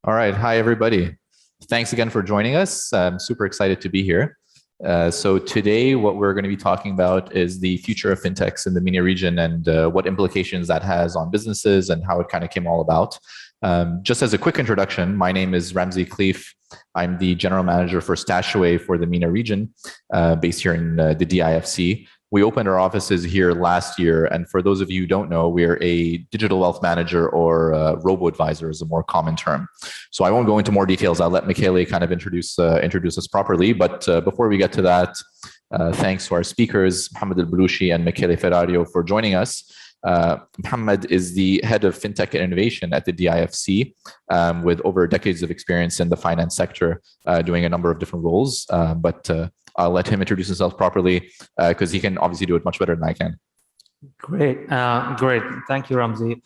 All right. Hi, everybody. Thanks again for joining us. I'm super excited to be here. So today, what we're going to be talking about is the future of fintechs in the MENA region and what implications that has on businesses and how it kind of came all about. Just as a quick introduction, my name is Ramzi Khalif. I'm the general manager for StashAway for the MENA region, based here in the DIFC. We opened our offices here last year, and for those of you who don't know, we're a digital wealth manager or robo-advisor is a more common term. So I won't go into more details. I'll let Michele kind of introduce us properly. But before we get to that, thanks to our speakers, Mohammad Alblooshi and Michele Ferrario for joining us. Mohammad is the head of fintech and innovation at the DIFC, with over decades of experience in the finance sector, doing a number of different roles. But I'll let him introduce himself properly because he can obviously do it much better than I can. Great. Thank you, Ramzi.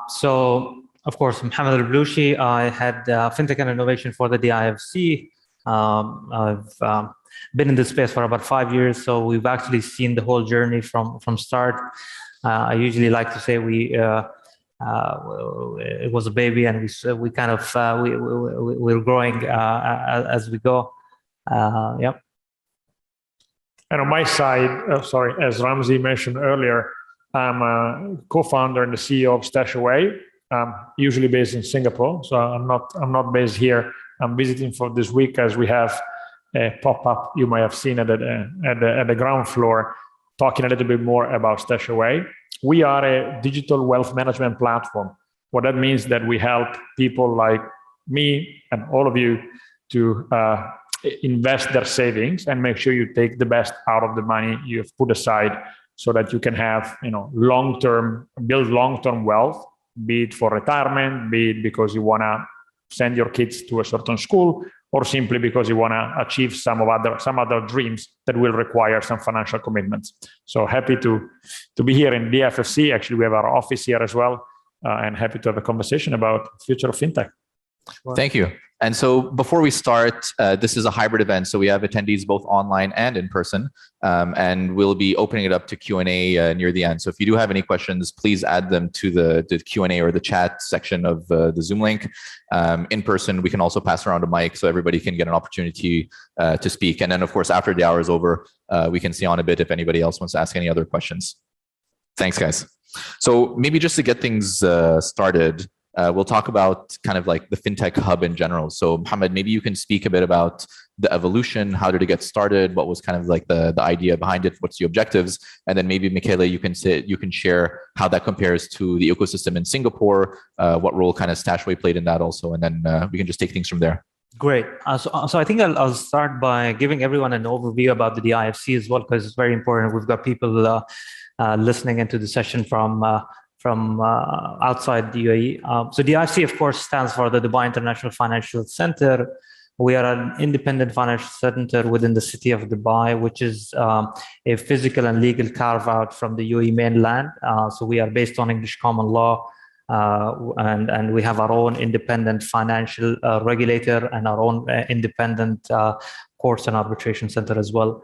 So, of course, Mohammad Alblooshi, I had fintech and innovation for the DIFC. I've been in this space for about 5 years, so we've actually seen the whole journey from start. I usually like to say it was a baby, and we kind of we're growing as we go. Yep. And on my side, as Ramzi mentioned earlier, I'm a co-founder and the CEO of StashAway. I'm usually based in Singapore, so I'm not based here. I'm visiting for this week as we have a pop-up you might have seen at the ground floor, talking a little bit more about StashAway. We are a digital wealth management platform. What that means that we help people like me and all of you to invest their savings and make sure you take the best out of the money you've put aside, so that you can have, build long-term wealth, be it for retirement, be it because you want to send your kids to a certain school, or simply because you want to achieve some other dreams that will require some financial commitments. So happy to be here in DFFC. Actually, we have our office here as well, and happy to have a conversation about the future of fintech. Thank you. And so before we start, this is a hybrid event. So we have attendees both online and in person, and we'll be opening it up to Q&A near the end. So if you do have any questions, please add them to the Q&A or the chat section of the Zoom link. In person, we can also pass around a mic so everybody can get an opportunity to speak. And then, of course, after the hour is over, we can see on a bit if anybody else wants to ask any other questions. Thanks, guys. So maybe just to get things started, we'll talk about kind of like the fintech hub in general. So Mohammad, maybe you can speak a bit about the evolution. How did it get started? What was kind of like the idea behind it? What's the objectives? And then maybe Michele, you can share how that compares to the ecosystem in Singapore, what role kind of StashAway played in that also, and then we can just take things from there. Great. So I think I'll start by giving everyone an overview about the DIFC as well, because it's very important. We've got people listening into the session from outside the UAE. So DIFC, of course, stands for the Dubai International Financial Center. We are an independent financial center within the city of Dubai, which is a physical and legal carve-out from the UAE mainland. So we are based on English common law, and we have our own independent financial regulator and our own independent courts and arbitration center as well.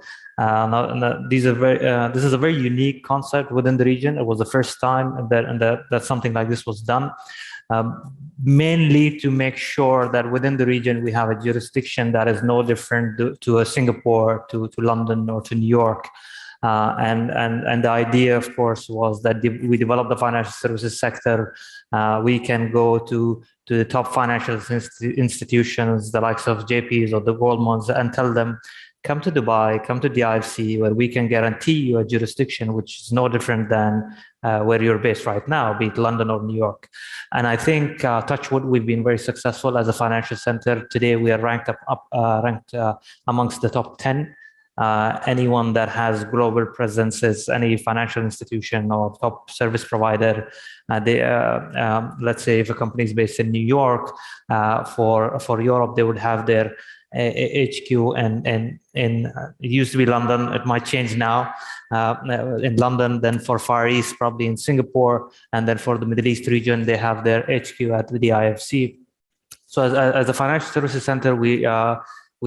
This is a very unique concept within the region. It was the first time that something like this was done, mainly to make sure that within the region we have a jurisdiction that is no different to a Singapore, to London, or to New York. And the idea, of course, was that we develop the financial services sector. We can go to the top financial institutions, the likes of JPs or the Goldmans, and tell them, come to Dubai, come to the DIFC, where we can guarantee you a jurisdiction which is no different than where you're based right now, be it London or New York. And I think, touch wood, we've been very successful as a financial center. Today, we are ranked amongst the top 10. Anyone that has global presences, any financial institution or top service provider, let's say if a company is based in New York, for Europe, they would have their HQ and in it used to be London. It might change now in London. Then for Far East, probably in Singapore, and then for the Middle East region, they have their HQ at the DIFC. So as a financial services center, we've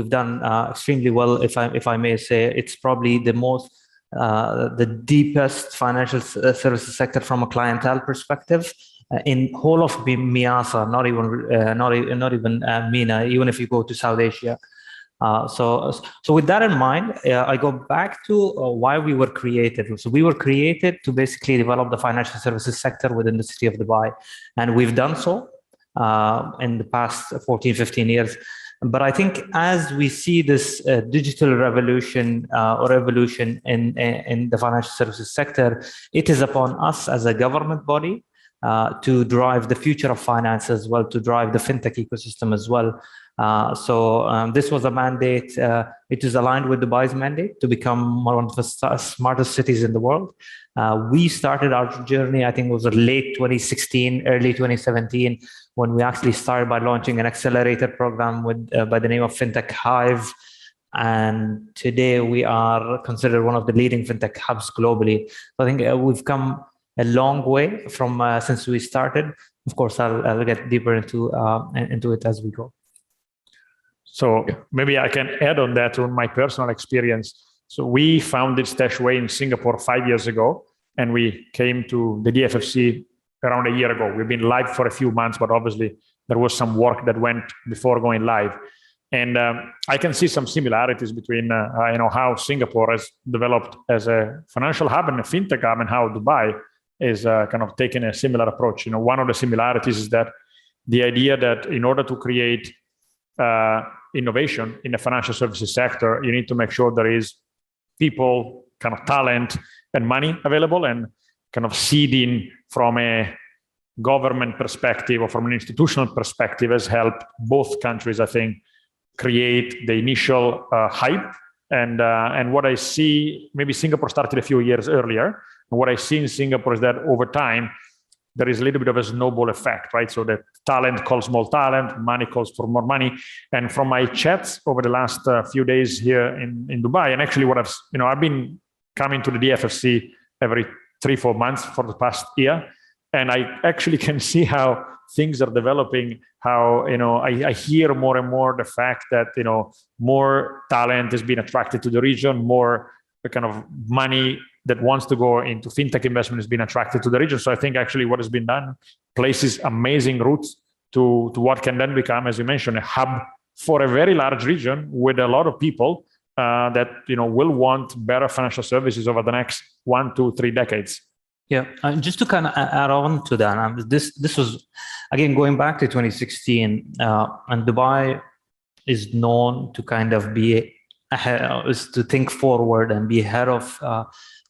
done extremely well. If I may say, it's probably the deepest financial services sector from a clientele perspective. in whole of MEASA, not even MENA, even if you go to South Asia. So with that in mind, I go back to why we were created. So we were created to basically develop the financial services sector within the city of Dubai. And we've done so in the past 14, 15 years. But I think as we see this digital revolution or evolution in the financial services sector, it is upon us as a government body to drive the future of finance as well, to drive the fintech ecosystem as well. So this was a mandate. It is aligned with Dubai's mandate to become one of the smartest cities in the world. We started our journey, I think it was late 2016, early 2017, when we actually started by launching an accelerator program with by the name of Fintech Hive. And today we are considered one of the leading fintech hubs globally. So I think we've come a long way from since we started. Of course, I'll get deeper into it as we go. So maybe I can add on that on my personal experience. So we founded StashAway in Singapore 5 years ago, and we came to the DFC around a year ago. We've been live for a few months, but obviously there was some work that went before going live. And I can see some similarities between how Singapore has developed as a financial hub and a fintech hub, and how Dubai is kind of taking a similar approach. One of the similarities is that the idea that in order to create innovation in the financial services sector, you need to make sure there is people, kind of talent and money available, and kind of seeding from a government perspective or from an institutional perspective has helped both countries, I think, create the initial hype. And what I see, maybe Singapore started a few years earlier, and what I see in Singapore is that over time, there is a little bit of a snowball effect, right? So that talent calls more talent, money calls for more money. And from my chats over the last few days here in Dubai, and actually what I've been coming to the DFC every 3-4 months for the past year, and I actually can see how things are developing, how, I hear more and more the fact that, more talent is being attracted to the region, more kind of money that wants to go into fintech investment has been attracted to the region. So I think actually what has been done places amazing roots to what can then become, as you mentioned, a hub for a very large region with a lot of people that will want better financial services over the next 1, 2, 3 decades. Yeah, just to kind of add on to that, this was, again, going back to 2016, and Dubai is known to kind of be ahead, is to think forward and be ahead of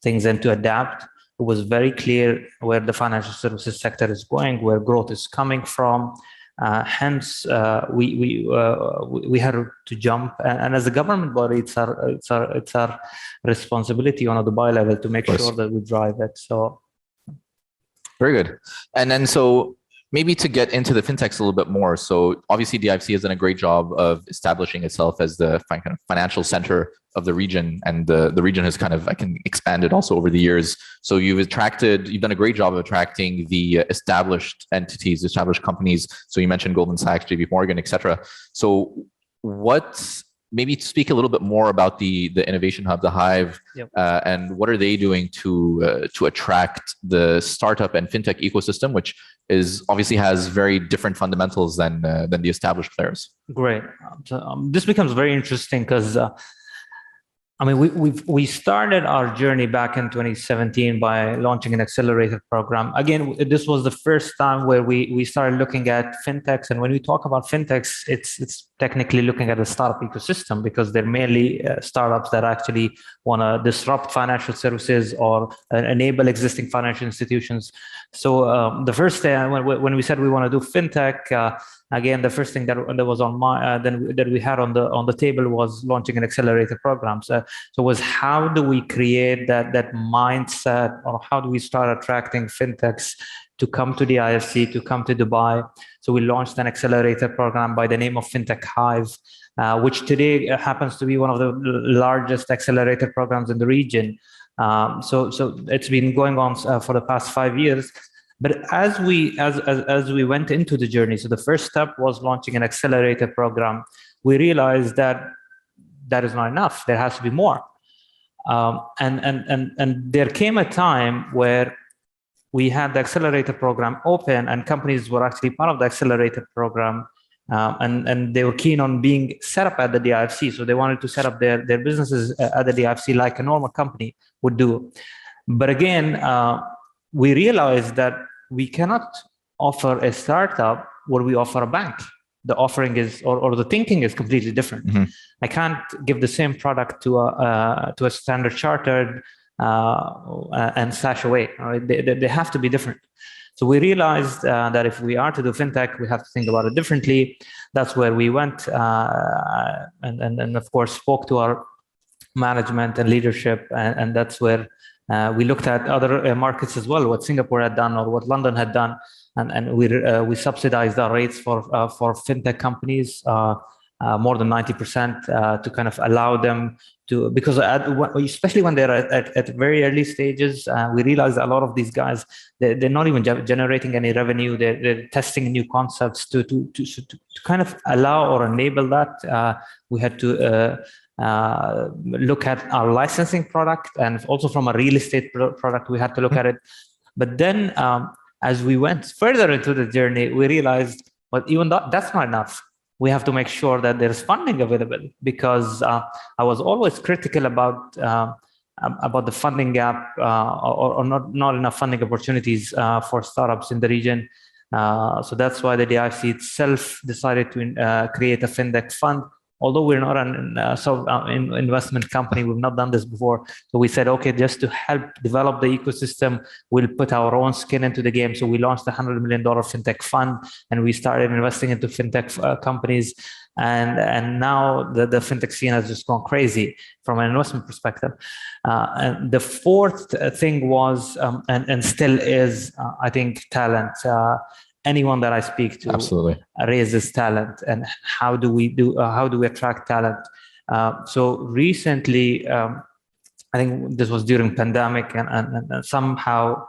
things and to adapt. It was very clear where the financial services sector is going, where growth is coming from. Hence, we had to jump, and as a government body, it's our responsibility on a Dubai level to make sure that we drive it. So, very good. And then so maybe to get into the fintechs a little bit more. So obviously DIFC has done a great job of establishing itself as the kind of financial center of the region, and the region has kind of expanded also over the years. So you've done a great job of attracting the established entities, established companies. So you mentioned Goldman Sachs, JP Morgan, etc. So maybe speak a little bit more about the innovation hub, the Hive, and what are they doing to attract the startup and fintech ecosystem, which is obviously has very different fundamentals than the established players. Great. This becomes very interesting because we started our journey back in 2017 by launching an accelerator program. Again, this was the first time where we started looking at fintechs. And when we talk about fintechs, it's technically looking at the startup ecosystem, because they're mainly startups that actually want to disrupt financial services or enable existing financial institutions. So the first thing, when we said we want to do fintech, again, the first thing that was on that we had on the table was launching an accelerator program. So was how do we create that mindset, or how do we start attracting fintechs to come to the IFC, to come to Dubai? So we launched an accelerator program by the name of Fintech Hive, which today happens to be one of the largest accelerator programs in the region. So it's been going on for the past 5 years. But as we went into the journey, so the first step was launching an accelerator program. We realized that is not enough. There has to be more. And there came a time where we had the accelerator program open, and companies were actually part of the accelerator program. And they were keen on being set up at the DIFC. So they wanted to set up their businesses at the DIFC like a normal company would do. But again, we realized that we cannot offer a startup where we offer a bank. The offering is, or the thinking is completely different. Mm-hmm. I can't give the same product to a Standard Chartered and StashAway. Right? They have to be different. So we realized that if we are to do fintech, we have to think about it differently. That's where we went and of course spoke to our management and leadership, and that's where we looked at other markets as well, what Singapore had done or what London had done, and we subsidized our rates for fintech companies more than 90% to kind of allow them to, because especially when they're at very early stages, we realize a lot of these guys, they're not even generating any revenue. They're testing new concepts to kind of allow or enable that. We had to look at our licensing product, and also from a real estate product, we had to look at it. But then as we went further into the journey, we realized, well, even that's not enough. We have to make sure that there's funding available, because I was always critical about the funding gap or not enough funding opportunities for startups in the region. So that's why the DIFC itself decided to create a fintech fund. Although we're not an investment company, we've not done this before. So we said, okay, just to help develop the ecosystem, we'll put our own skin into the game. So we launched a $100 million fintech fund, and we started investing into fintech companies. And now the fintech scene has just gone crazy from an investment perspective. And the fourth thing was, and still is, I think, talent. Anyone that I speak to absolutely raises talent, and how do we attract talent? So recently, I think this was during pandemic, and somehow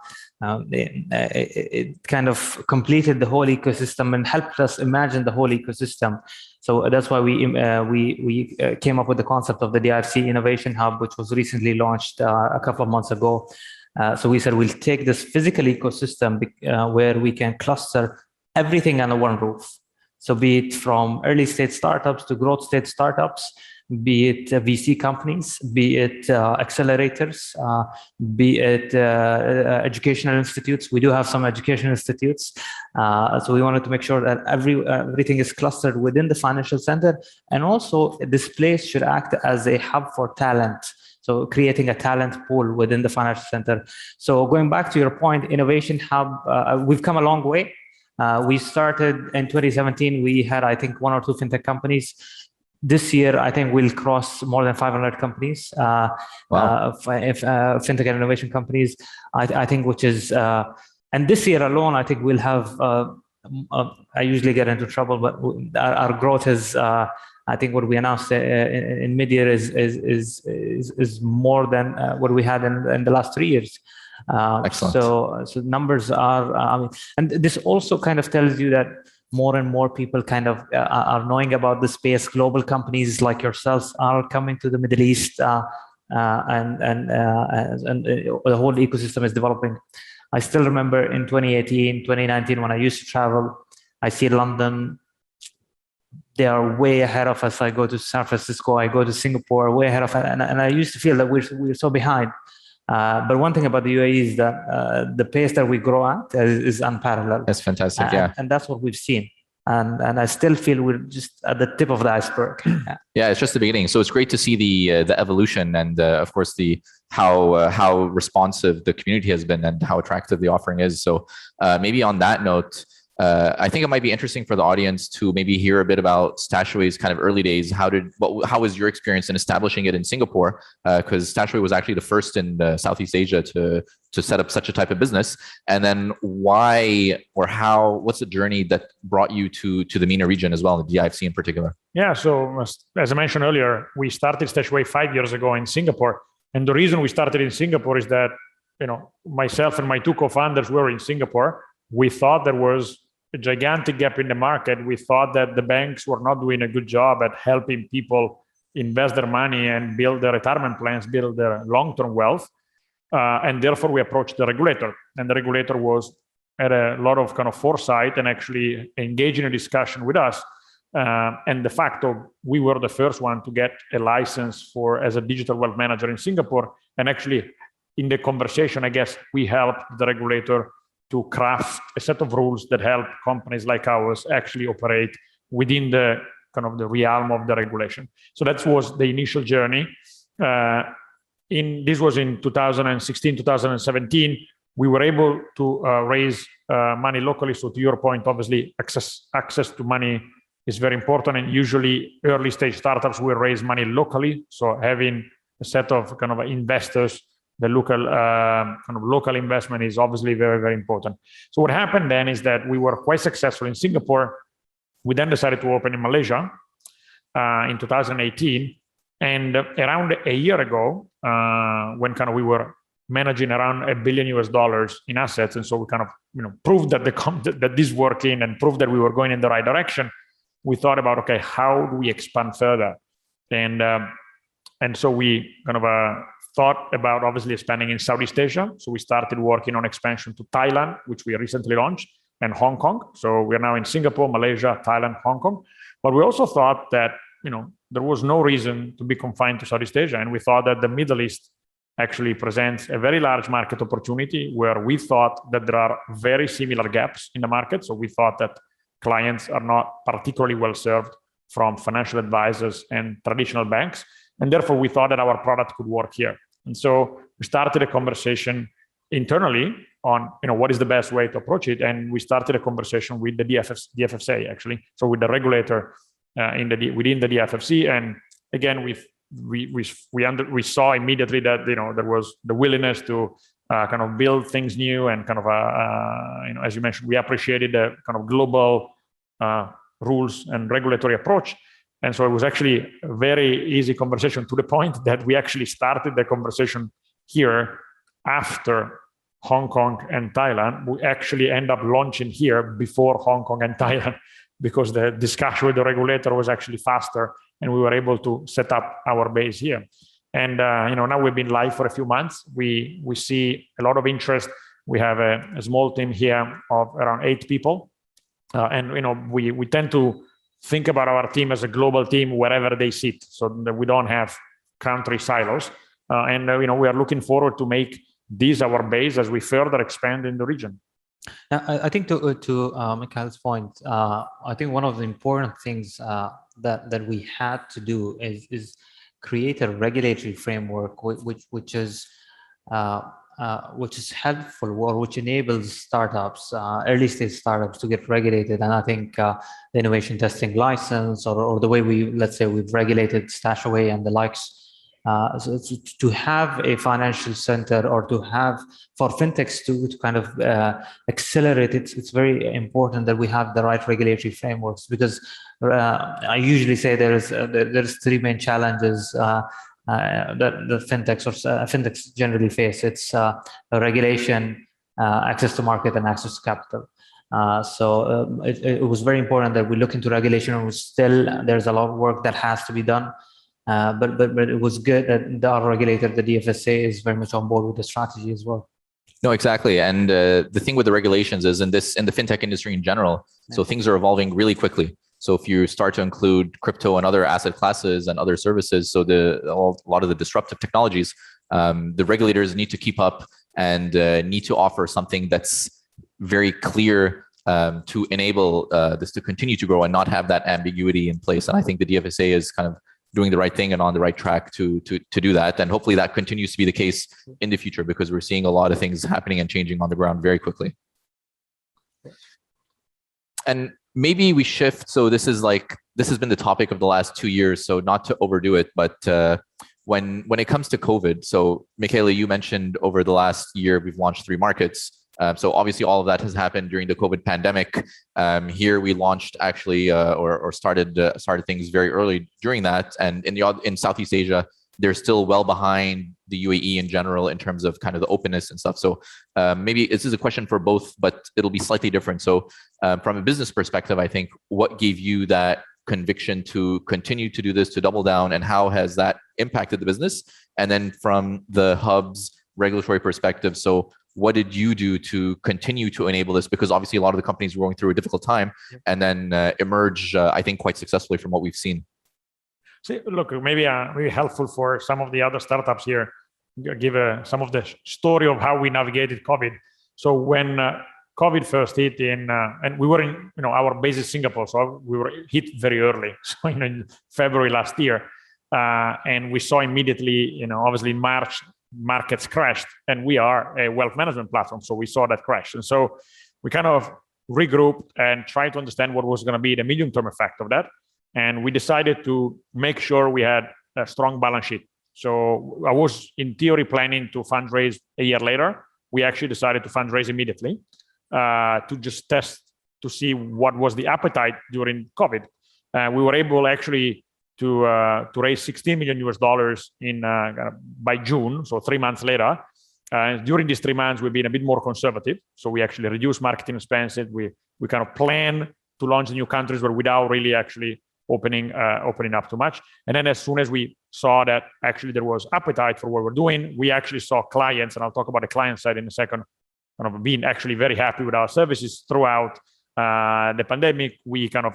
it kind of completed the whole ecosystem and helped us imagine the whole ecosystem. So that's why we came up with the concept of the DIFC Innovation Hub, which was recently launched a couple of months ago. So we said we'll take this physical ecosystem where we can cluster everything under one roof. So be it from early stage startups to growth stage startups, be it VC companies, be it accelerators, be it educational institutes. We do have some educational institutes. So we wanted to make sure that everything is clustered within the financial center. And also this place should act as a hub for talent. So creating a talent pool within the financial center. So going back to your point, Innovation Hub, we've come a long way. We started in 2017. We had, I think, 1 or 2 fintech companies. This year, I think we'll cross more than 500 companies, wow. Fintech and innovation companies, I think, which is, and this year alone, I think we'll have, I usually get into trouble, but our growth is, I think what we announced in mid-year is more than what we had in the last 3 years. Excellent. So numbers are, I mean, and this also kind of tells you that more and more people kind of are knowing about the space. Global companies like yourselves are coming to the Middle East, and the whole ecosystem is developing. I still remember in 2018, 2019, when I used to travel, I see London. They are way ahead of us. I go to San Francisco, I go to Singapore, way ahead of us. And I used to feel that we're so behind. But one thing about the UAE is that the pace that we grow at is unparalleled. That's fantastic, yeah. And that's what we've seen. And I still feel we're just at the tip of the iceberg. Yeah, it's just the beginning. So it's great to see the evolution, and of course how responsive the community has been and how attractive the offering is. So maybe on that note, I think it might be interesting for the audience to maybe hear a bit about StashAway's kind of early days. How was your experience in establishing it in Singapore? Because StashAway was actually the first in Southeast Asia to set up such a type of business. And then why or how? What's the journey that brought you to the MENA region as well, the DIFC in particular? Yeah. So as I mentioned earlier, we started StashAway 5 years ago in Singapore, and the reason we started in Singapore is that myself and my 2 co-founders were in Singapore. We thought there was a gigantic gap in the market. We thought that the banks were not doing a good job at helping people invest their money and build their retirement plans, build their long-term wealth. and therefore we approached the regulator, and the regulator had a lot of kind of foresight and actually engaged in a discussion with us. And de facto, we were the first one to get a license as a digital wealth manager in Singapore. And actually, in the conversation, I guess we helped the regulator to craft a set of rules that help companies like ours actually operate within the kind of the realm of the regulation. So that was the initial journey. This was in 2016, 2017. We were able to raise money locally. So to your point, obviously, access to money is very important. And usually early stage startups will raise money locally. So having a set of kind of investors, the local kind of local investment is obviously very, very important. So what happened then is that we were quite successful in Singapore. We then decided to open in Malaysia in 2018. And around a year ago, when kind of we were managing around $1 billion in assets, and so we kind of proved that that this working and proved that we were going in the right direction. We thought about, okay, how do we expand further? And so we kind of thought about obviously expanding in Southeast Asia. So we started working on expansion to Thailand, which we recently launched, and Hong Kong. So we're now in Singapore, Malaysia, Thailand, Hong Kong. But we also thought that there was no reason to be confined to Southeast Asia, and we thought that the Middle East actually presents a very large market opportunity where we thought that there are very similar gaps in the market. So we thought that clients are not particularly well served from financial advisors and traditional banks. And therefore, we thought that our product could work here. And so we started a conversation internally on what is the best way to approach it. And we started a conversation with the DFFC, actually. So with the regulator within the DIFC. And again, we saw immediately that there was the willingness to kind of build things new and kind of as you mentioned, we appreciated the kind of global rules and regulatory approach. And so it was actually a very easy conversation, to the point that we actually started the conversation here after Hong Kong and Thailand. We actually end up launching here before Hong Kong and Thailand, because the discussion with the regulator was actually faster, and we were able to set up our base here. And now we've been live for a few months. We see a lot of interest. We have a small team here of around 8 people, and we tend to think about our team as a global team wherever they sit, so that we don't have country silos. And we are looking forward to make this our base as we further expand in the region. I think to Mikhail's point, I think one of the important things that we had to do is create a regulatory framework which is helpful, or which enables startups, early stage startups, to get regulated. And I think the innovation testing license, or the way we've regulated StashAway and the likes. So to have a financial center, or to have for fintechs to kind of accelerate, it's very important that we have the right regulatory frameworks, because I usually say there's 3 main challenges that the fintechs generally face. It's regulation, access to market, and access to capital. So it was very important that we look into regulation, and there's a lot of work that has to be done. But it was good that our regulator, the DFSA, is very much on board with the strategy as well. No, exactly. And the thing with the regulations is in the fintech industry in general, so things are evolving really quickly. So if you start to include crypto and other asset classes and other services, so a lot of the disruptive technologies, the regulators need to keep up and need to offer something that's very clear to enable this to continue to grow and not have that ambiguity in place. And I think the DFSA is kind of doing the right thing and on the right track to do that. And hopefully that continues to be the case in the future, because we're seeing a lot of things happening and changing on the ground very quickly. And maybe we shift. So this has been the topic of the last 2 years, so not to overdo it, but when it comes to COVID, so Michaela, you mentioned over the last year, we've launched 3 markets. So obviously all of that has happened during the COVID pandemic. Here we launched actually, or started things very early during that. And in Southeast Asia, they're still well behind the UAE in general in terms of kind of the openness and stuff. So maybe this is a question for both, but it'll be slightly different. So from a business perspective, I think what gave you that conviction to continue to do this, to double down, and how has that impacted the business? And then from the hubs, regulatory perspective. So what did you do to continue to enable this? Because obviously a lot of the companies were going through a difficult time and then emerge, I think, quite successfully from what we've seen. See, look, maybe helpful for some of the other startups here, give some of the story of how we navigated COVID. So when COVID first hit and we were in, our base is Singapore, so we were hit very early, so in February last year, and we saw immediately, obviously in March, markets crashed, and we are a wealth management platform, so we saw that crash, and so we kind of regrouped and tried to understand what was going to be the medium-term effect of that, and we decided to make sure we had a strong balance sheet. So I was in theory planning to fundraise a year later. We actually decided to fundraise immediately to just test to see what was the appetite during COVID. We were able actually to raise $16 million in by June, so 3 months later. During these 3 months, we've been a bit more conservative. So we actually reduced marketing expenses. We kind of plan to launch new countries, but without really actually opening up too much. And then as soon as we saw that actually there was appetite for what we're doing, we actually saw clients, and I'll talk about the client side in a second, kind of being actually very happy with our services throughout the pandemic. We kind of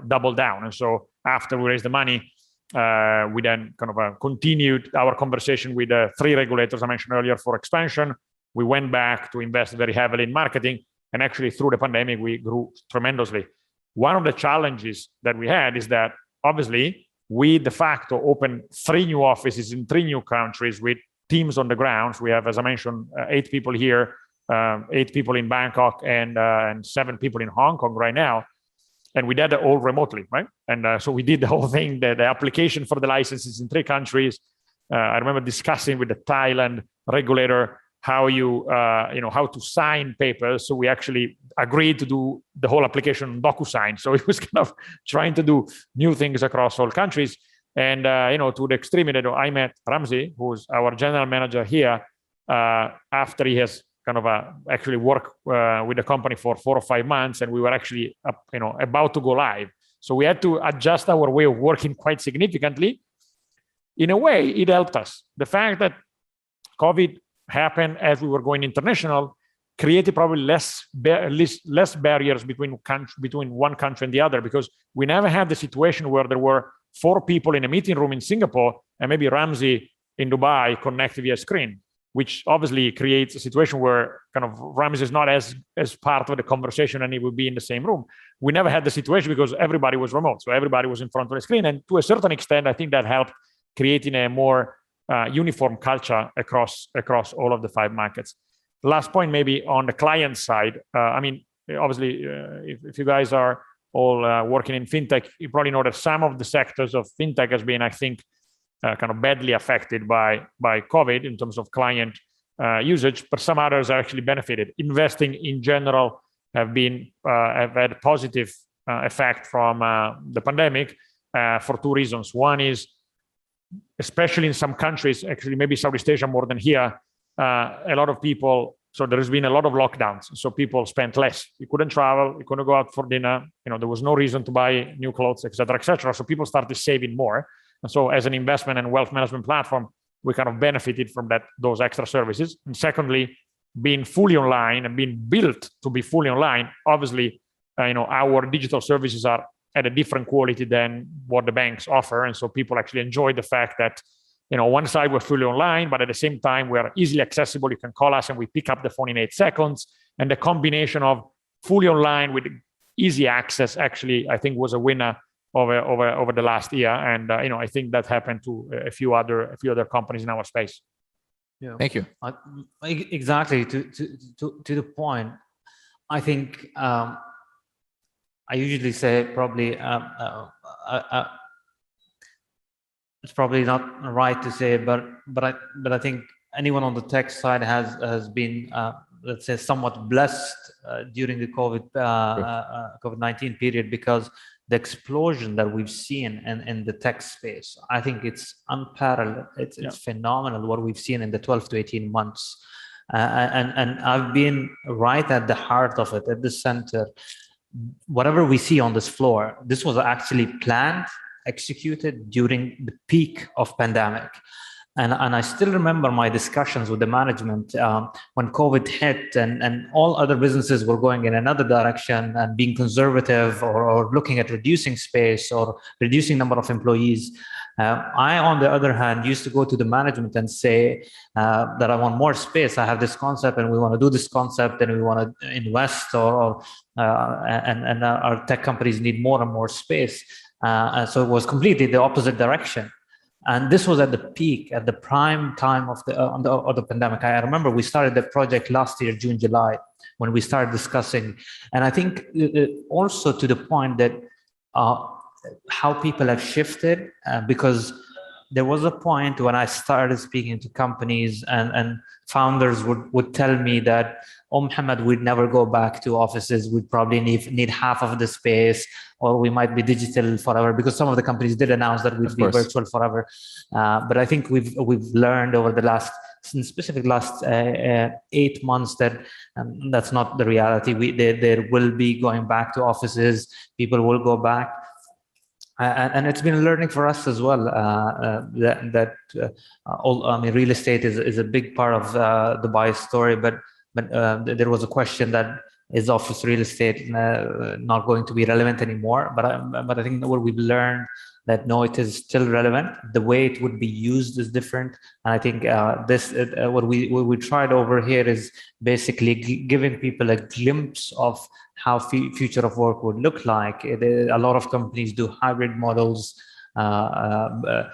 doubled down, and so after we raised the money, we then kind of continued our conversation with the 3 regulators I mentioned earlier for expansion. We went back to invest very heavily in marketing, and actually through the pandemic we grew tremendously. One of the challenges that we had is that obviously we de facto opened 3 new offices in 3 new countries with teams on the ground. So we have, as I mentioned, 8 people here, 8 people in Bangkok, and 7 people in Hong Kong right now. And we did it all remotely, right? And so we did the whole thing, the application for the licenses in 3 countries. I remember discussing with the Thailand regulator how how to sign papers. So we actually agreed to do the whole application on DocuSign. So it was kind of trying to do new things across all countries. And to the extreme, I met Ramzi, who's our general manager here, after he has kind of actually worked with the company for 4 or 5 months, and we were actually about to go live. So we had to adjust our way of working quite significantly. In a way, it helped us. The fact that COVID happened as we were going international created probably less barriers between one country and the other, because we never had the situation where there were 4 people in a meeting room in Singapore and maybe Ramzi in Dubai connected via screen, which obviously creates a situation where kind of Ramzi is not as part of the conversation and he would be in the same room. We never had the situation because everybody was remote. So everybody was in front of the screen. And to a certain extent, I think that helped creating a more uniform culture across all of the 5 markets. Last point, maybe on the client side. Obviously, if you guys are all working in fintech, you probably know that some of the sectors of fintech has been, I think, kind of badly affected by COVID in terms of client usage, but some others are actually benefited. Investing in general have had positive effect from the pandemic for 2 reasons. One is, especially in some countries, actually maybe Southeast Asia more than here, a lot of people, so there has been a lot of lockdowns, so people spent less. You couldn't travel, you couldn't go out for dinner, there was no reason to buy new clothes, etc., etc. So people started saving more. And so as an investment and wealth management platform, we kind of benefited from those extra services. And secondly, being fully online and being built to be fully online, obviously, our digital services are at a different quality than what the banks offer. And so people actually enjoy the fact that, one side we're fully online, but at the same time, we're easily accessible. You can call us and we pick up the phone in 8 seconds. And the combination of fully online with easy access actually, I think, was a winner over the last year. And, I think that happened to a few other companies in our space. Yeah. Thank you. Exactly. To the point, I think I usually say probably it's probably not right to say, but I think anyone on the tech side has been let's say somewhat blessed during the COVID-19 period, because the explosion that we've seen in the tech space, I think it's unparalleled. It's phenomenal what we've seen in the 12 to 18 months. And I've been right at the heart of it, at the center. Whatever we see on this floor, this was actually planned, executed during the peak of pandemic. And I still remember my discussions with the management when COVID hit and all other businesses were going in another direction and being conservative or looking at reducing space or reducing number of employees. I, on the other hand, used to go to the management and say that I want more space. I have this concept and we want to do this concept and we want to invest and our tech companies need more and more space. And so it was completely the opposite direction. And this was at the peak, at the prime time of the pandemic. I remember we started the project last year, June, July, when we started discussing. And I think also to the point that how people have shifted, because there was a point when I started speaking to companies and founders would tell me that, oh, Mohammad, we'd never go back to offices. We'd probably need half of the space, or we might be digital forever, because some of the companies did announce that we'd be virtual forever. But I think we've learned over the last 8 months that that's not the reality. There will be going back to offices. People will go back. And it's been a learning for us as well. Real estate is a big part of Dubai's story, but there was a question that is office real estate not going to be relevant anymore? But I think what we've learned that no, it is still relevant. The way it would be used is different, and I think what we tried over here is basically giving people a glimpse of how future of work would look like. A lot of companies do hybrid models, but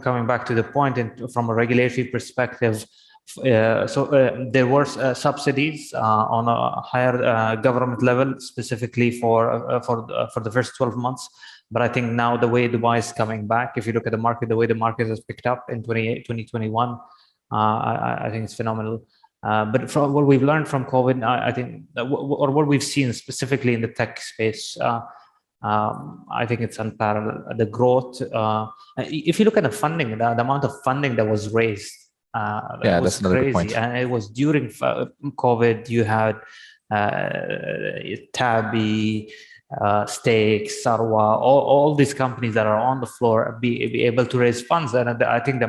coming back to the point, from a regulatory perspective, there were subsidies on a higher government level, specifically for the first 12 months. But I think now the way Dubai is coming back, if you look at the market, the way the market has picked up in 2021, I think it's phenomenal. But from what we've learned from COVID, I think, or what we've seen specifically in the tech space, I think it's unparalleled. The growth, if you look at the funding, the amount of funding that was raised, yeah, that's another good point. And it was during COVID. You had Tabi, Stakes, Sarwa, all these companies that are on the floor be able to raise funds, and I think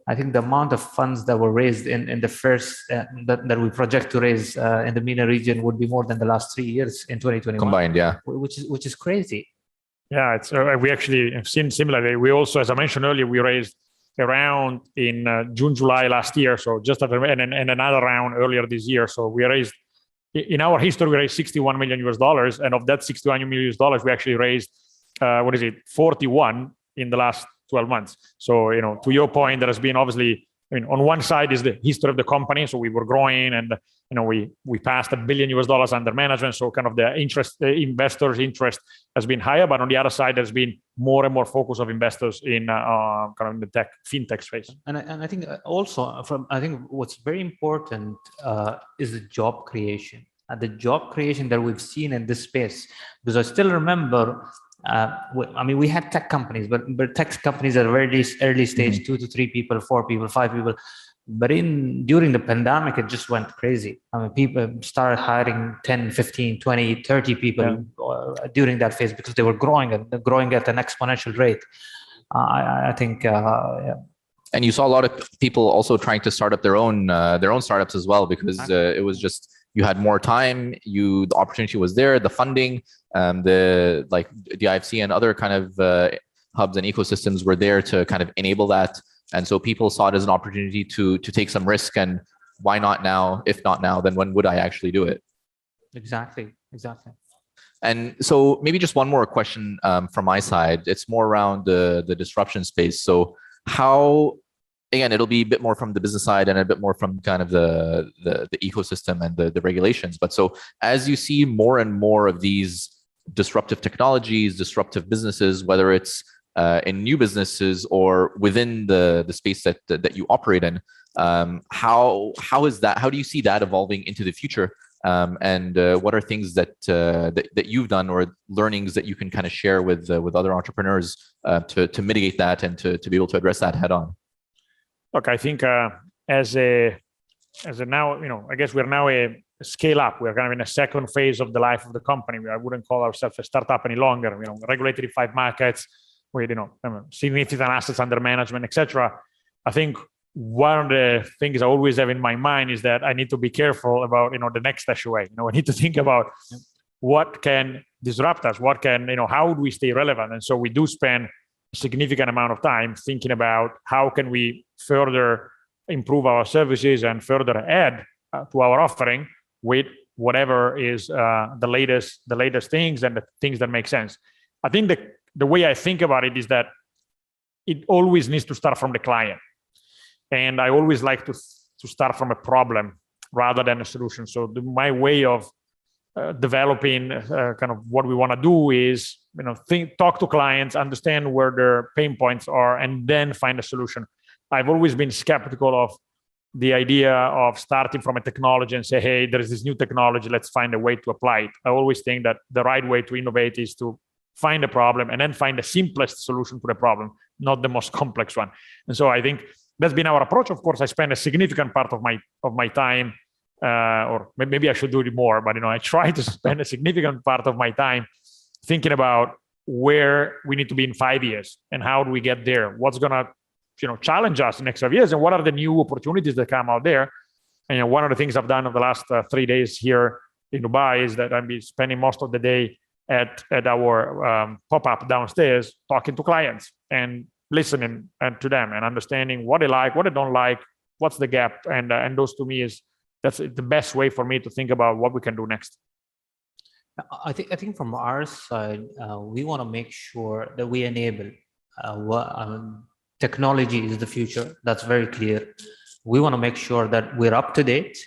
I think the amount of funds that were raised in the first that we project to raise in the MENA region would be more than the last 3 years in 2021 combined. Yeah, which is crazy. Yeah, it's we actually have seen similarly. We also, as I mentioned earlier, we raised a round in June, July last year. So just after, and another round earlier this year. So we raised, in our history, we raised $61 million, and of that $61 million, we actually raised 41 in the last 12 months. So, to your point, there has been obviously, on one side is the history of the company. So we were growing, and we passed $1 billion under management. So kind of the investors' interest has been higher. But on the other side, there's been more and more focus of investors in kind of in the tech fintech space. And I think also I think what's very important is the job creation. The job creation that we've seen in this space, because I still remember. We had tech companies, but tech companies at a very early stage, 2 to 3 people, 4 people, 5 people. But during the pandemic, it just went crazy. People started hiring 10, 15, 20, 30 people during that phase because they were growing at an exponential rate. I think, yeah. And you saw a lot of people also trying to start up their own startups as well, because it was just, you had more time, the opportunity was there, the funding, the DIFC and other kind of hubs and ecosystems were there to kind of enable that. And so people saw it as an opportunity to take some risk, and why not now? If not now, then when would I actually do it? Exactly. And so maybe just one more question from my side. It's more around the disruption space. So how, again, it'll be a bit more from the business side and a bit more from kind of the ecosystem and the regulations. But so as you see more and more of these disruptive technologies, disruptive businesses, whether it's in new businesses or within the space that you operate in, how do you see that evolving into the future? And what are things that you've done or learnings that you can kind of share with other entrepreneurs to mitigate that and to be able to address that head on? Look, I think as a now, I guess we're now a scale up. We're kind of in a second phase of the life of the company. I wouldn't call ourselves a startup any longer. Regulated in 5 markets. with significant assets under management, etc. I think one of the things I always have in my mind is that I need to be careful about the next StashAway. I need to think about what can disrupt us, what can how would we stay relevant, and so we do spend a significant amount of time thinking about how can we further improve our services and further add to our offering with whatever is the latest things and the things that make sense. I think the way I think about it is that it always needs to start from the client. And I always like to start from a problem rather than a solution. So my way of developing kind of what we want to do is, talk to clients, understand where their pain points are, and then find a solution. I've always been skeptical of the idea of starting from a technology and say, hey, there is this new technology, let's find a way to apply it. I always think that the right way to innovate is to find a problem and then find the simplest solution to the problem, not the most complex one. And so I think that's been our approach. Of course, I spend a significant part of my time, or maybe I should do it more, but I try to spend a significant part of my time thinking about where we need to be in 5 years and how do we get there. What's gonna, challenge us in the next 5 years, and what are the new opportunities that come out there. And one of the things I've done over the last 3 days here in Dubai is that I've been spending most of the day at our pop-up downstairs, talking to clients and listening to them and understanding what they like, what they don't like, what's the gap, and those to me that's the best way for me to think about what we can do next. I think from our side, we want to make sure that we enable technology is the future. That's very clear. We want to make sure that we're up to date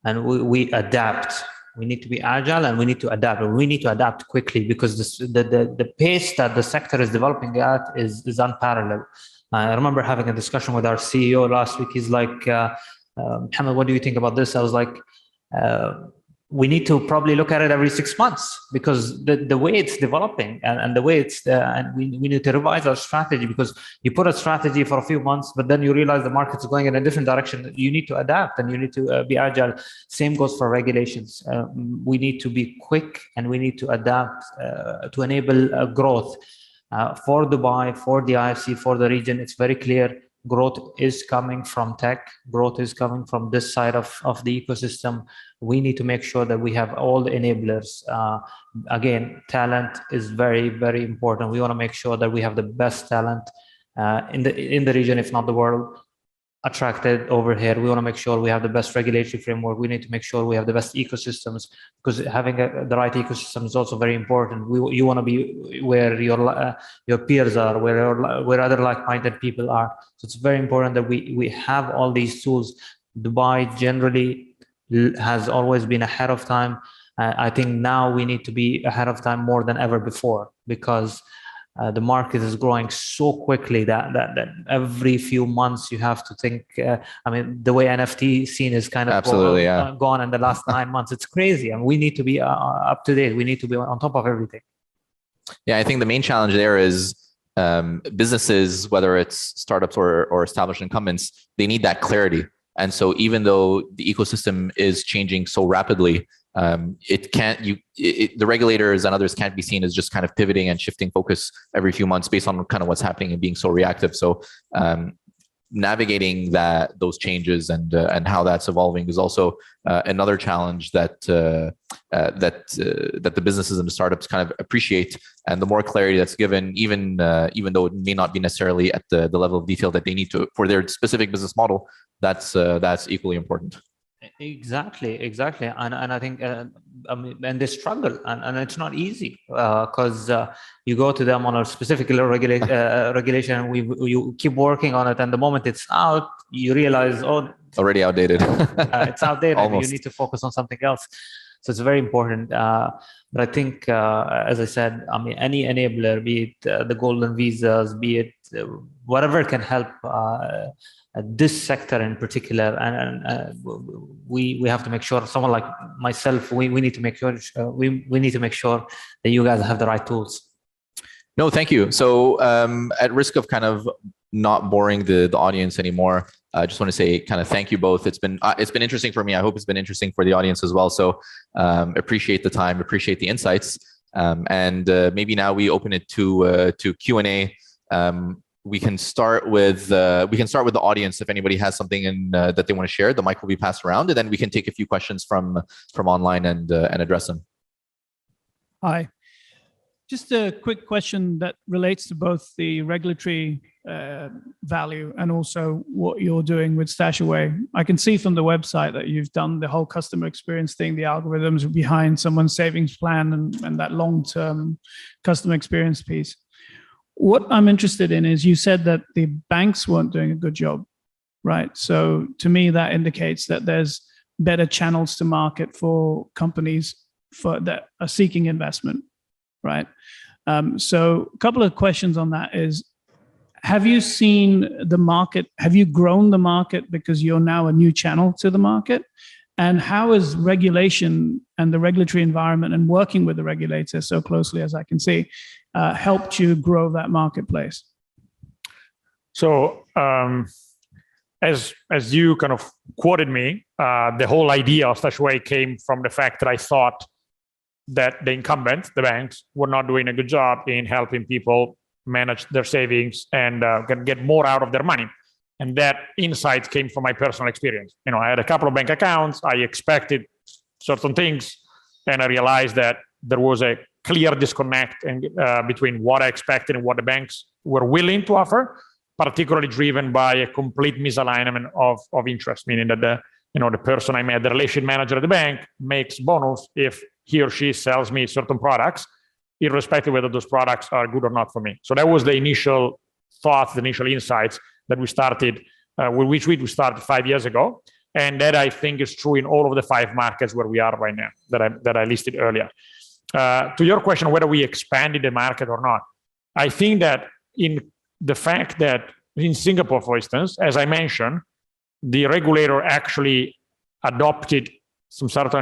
and we adapt. We need to be agile and we need to adapt. We need to adapt quickly because the pace that the sector is developing at is unparalleled. I remember having a discussion with our CEO last week. He's like, Mohammad, what do you think about this? I was like, we need to probably look at it every 6 months because the way it's developing and the way it's and we need to revise our strategy, because you put a strategy for a few months, but then you realize the market's going in a different direction. You need to adapt and you need to be agile. Same goes for regulations. We need to be quick and we need to adapt to enable growth for Dubai, for the IFC, for the region. It's very clear. Growth is coming from tech. Growth is coming from this side of the ecosystem. We need to make sure that we have all the enablers. Again, talent is very, very important. We want to make sure that we have the best talent in the region, if not the world, attracted over here. We want to make sure we have the best regulatory framework. We need to make sure we have the best ecosystems, because having the right ecosystem is also very important. You want to be where your peers are, where other like-minded people are. So it's very important that we have all these tools. Dubai generally has always been ahead of time. I think now we need to be ahead of time more than ever before, because the market is growing so quickly that every few months you have to think. The way NFT scene is kind of gone in the last 9 months, it's crazy. And we need to be up to date. We need to be on top of everything. Yeah, I think the main challenge there is businesses, whether it's startups or established incumbents, they need that clarity. And so even though the ecosystem is changing so rapidly, the regulators and others can't be seen as just kind of pivoting and shifting focus every few months based on kind of what's happening and being so reactive. So navigating those changes and how that's evolving is also another challenge that the businesses and the startups kind of appreciate. And the more clarity that's given, even though it may not be necessarily at the level of detail that they need to for their specific business model, that's equally important. Exactly. And I think, and they struggle, and it's not easy because you go to them on a specific regulation, and you keep working on it, and the moment it's out, you realize, already outdated. It's outdated. You need to focus on something else. So it's very important. But I think, as I said, any enabler, be it the golden visas, be it whatever can help this sector in particular, and we have to make sure. Someone like myself, we need to make sure we need to make sure that you guys have the right tools. No, thank you. So at risk of kind of not boring the audience anymore, I just want to say kind of thank you both. It's been interesting for me. I hope it's been interesting for the audience as well. So appreciate the time, appreciate the insights, and maybe now we open it to Q&A. We can start with the audience. If anybody has something that they want to share, the mic will be passed around, and then we can take a few questions from online and address them. Hi. Just a quick question that relates to both the regulatory value and also what you're doing with StashAway. I can see from the website that you've done the whole customer experience thing, the algorithms behind someone's savings plan and that long-term customer experience piece. What I'm interested in is you said that the banks weren't doing a good job, right? So to me, that indicates that there's better channels to market for companies that are seeking investment, right? So a couple of questions on that is, have you seen the market, have you grown the market because you're now a new channel to the market? And how is regulation and the regulatory environment and working with the regulators so closely as I can see helped you grow that marketplace? So as you kind of quoted me, the whole idea of StashAway came from the fact that I thought that the incumbents, the banks, were not doing a good job in helping people manage their savings and get more out of their money. And that insight came from my personal experience. You know, I had a couple of bank accounts. I expected certain things, and I realized that there was a clear disconnect between what I expected and what the banks were willing to offer, particularly driven by a complete misalignment of interest, meaning that the person I met, the relationship manager at the bank, makes bonus if he or she sells me certain products, irrespective of whether those products are good or not for me. So that was the initial thoughts, the initial insights that we started, with which we started 5 years ago. And that I think is true in all of the 5 markets where we are right now that I listed earlier. To your question, whether we expanded the market or not, I think that in the fact that in Singapore, for instance, as I mentioned, the regulator actually adopted some sort of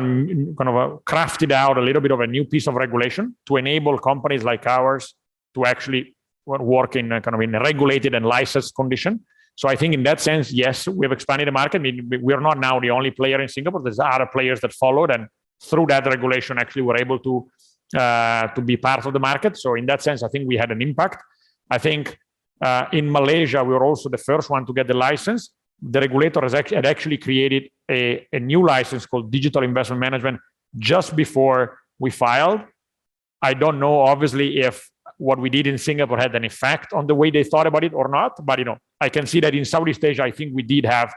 crafted out a little bit of a new piece of regulation to enable companies like ours to actually work in a regulated and licensed condition. So I think in that sense, yes, we've expanded the market. I mean, we're not now the only player in Singapore. There's other players that followed, and through that regulation, actually, we're able to be part of the market. So in that sense, I think we had an impact. I think in Malaysia, we were also the first one to get the license. The regulator had actually created a new license called Digital Investment Management just before we filed. I don't know, obviously, if what we did in Singapore had an effect on the way they thought about it or not. But I can see that in Southeast Asia, I think we did have